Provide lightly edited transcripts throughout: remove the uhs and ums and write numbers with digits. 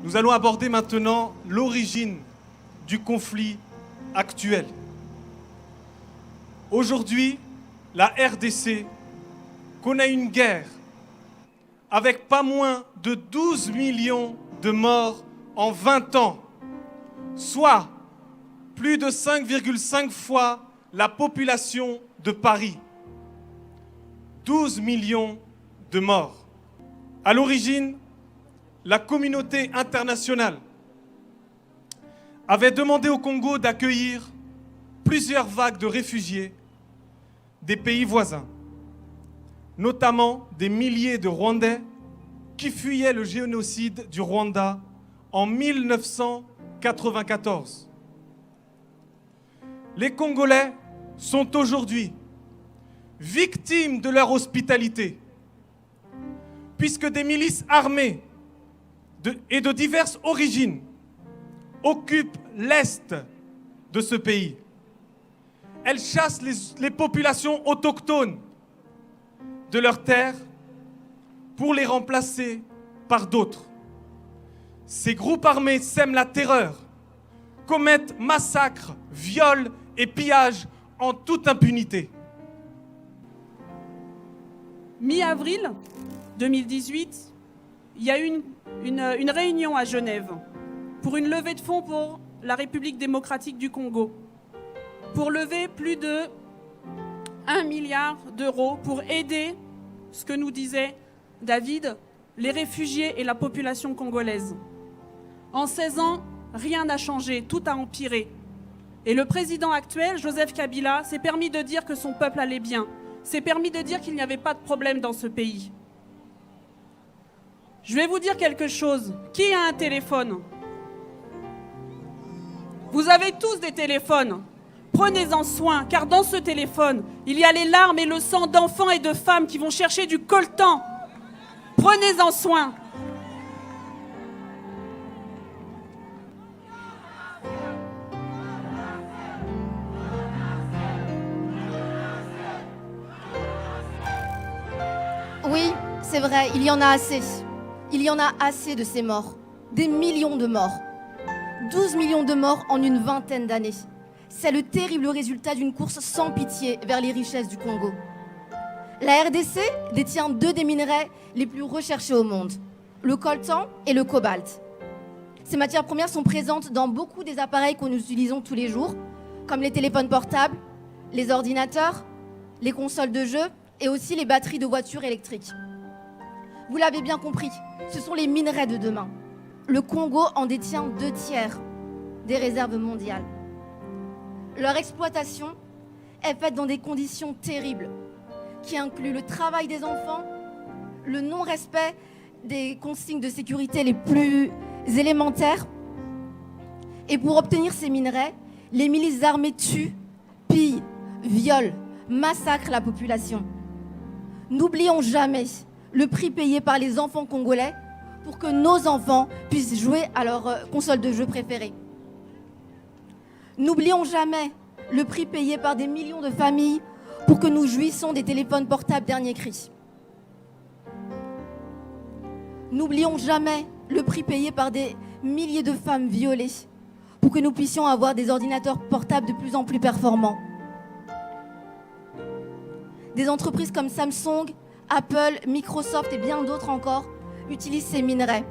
Nous allons aborder maintenant l'origine du conflit actuel. Aujourd'hui, la RDC connaît une guerre avec pas moins de 12 millions de morts en 20 ans, soit plus de 5,5 fois la population de Paris. 12 millions de morts. À l'origine, la communauté internationale avait demandé au Congo d'accueillir plusieurs vagues de réfugiés des pays voisins, notamment des milliers de Rwandais qui fuyaient le génocide du Rwanda en 1994. Les Congolais sont aujourd'hui victimes de leur hospitalité, puisque des milices armées et de diverses origines occupent l'est de ce pays. Elles chassent les populations autochtones de leurs terres pour les remplacer par d'autres. Ces groupes armés sèment la terreur, commettent massacres, viols et pillages en toute impunité. Mi-avril 2018, il y a eu une réunion à Genève pour une levée de fonds pour la République démocratique du Congo, pour lever plus de 1 milliard d'euros pour aider, ce que nous disait David, les réfugiés et la population congolaise. En 16 ans, rien n'a changé, tout a empiré. Et le président actuel, Joseph Kabila, s'est permis de dire que son peuple allait bien, s'est permis de dire qu'il n'y avait pas de problème dans ce pays. Je vais vous dire quelque chose. Qui a un téléphone? Vous avez tous des téléphones. Prenez-en soin, car dans ce téléphone, il y a les larmes et le sang d'enfants et de femmes qui vont chercher du coltan. Prenez-en soin. Oui, c'est vrai, il y en a assez. Il y en a assez de ces morts. Des millions de morts. 12 millions de morts en une vingtaine d'années. C'est le terrible résultat d'une course sans pitié vers les richesses du Congo. La RDC détient 2 des minerais les plus recherchés au monde, le coltan et le cobalt. Ces matières premières sont présentes dans beaucoup des appareils que nous utilisons tous les jours, comme les téléphones portables, les ordinateurs, les consoles de jeux et aussi les batteries de voitures électriques. Vous l'avez bien compris, ce sont les minerais de demain. Le Congo en détient 2/3 des réserves mondiales. Leur exploitation est faite dans des conditions terribles, qui incluent le travail des enfants, le non-respect des consignes de sécurité les plus élémentaires. Et pour obtenir ces minerais, les milices armées tuent, pillent, violent, massacrent la population. N'oublions jamais le prix payé par les enfants congolais pour que nos enfants puissent jouer à leur console de jeu préférée. N'oublions jamais le prix payé par des millions de familles pour que nous jouissions des téléphones portables dernier cri. N'oublions jamais le prix payé par des milliers de femmes violées pour que nous puissions avoir des ordinateurs portables de plus en plus performants. Des entreprises comme Samsung, Apple, Microsoft et bien d'autres encore utilisent ces minerais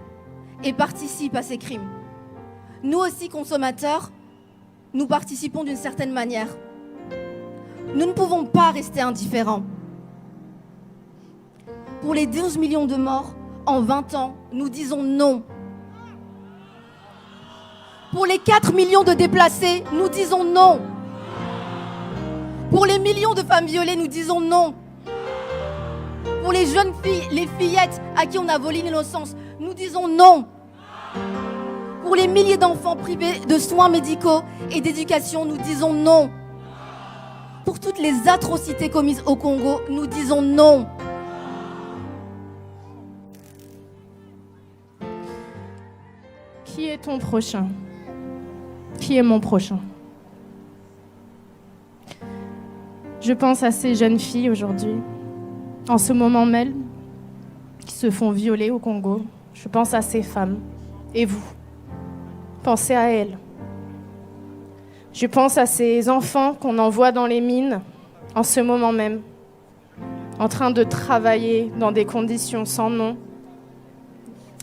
et participent à ces crimes. Nous aussi, consommateurs, nous participons d'une certaine manière. Nous ne pouvons pas rester indifférents. Pour les 12 millions de morts en 20 ans, nous disons non. Pour les 4 millions de déplacés, nous disons non. Pour les millions de femmes violées, nous disons non. Pour les jeunes filles, les fillettes à qui on a volé l'innocence, nous disons non. Pour les milliers d'enfants privés de soins médicaux et d'éducation, nous disons non. Pour toutes les atrocités commises au Congo, nous disons non. Qui est ton prochain? Qui est mon prochain? Je pense à ces jeunes filles aujourd'hui, en ce moment même, qui se font violer au Congo. Je pense à ces femmes Et vous, pensez à elles. Je pense à ces enfants qu'on envoie dans les mines en ce moment même, en train de travailler dans des conditions sans nom,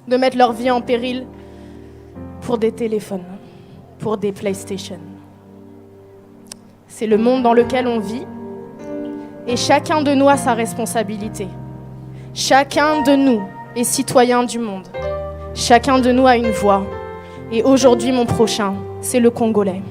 de mettre leur vie en péril pour des téléphones, pour des PlayStation. C'est le monde dans lequel on vit et chacun de nous a sa responsabilité. Chacun de nous est citoyen du monde. Chacun de nous a une voix. Et aujourd'hui, mon prochain, c'est le Congolais.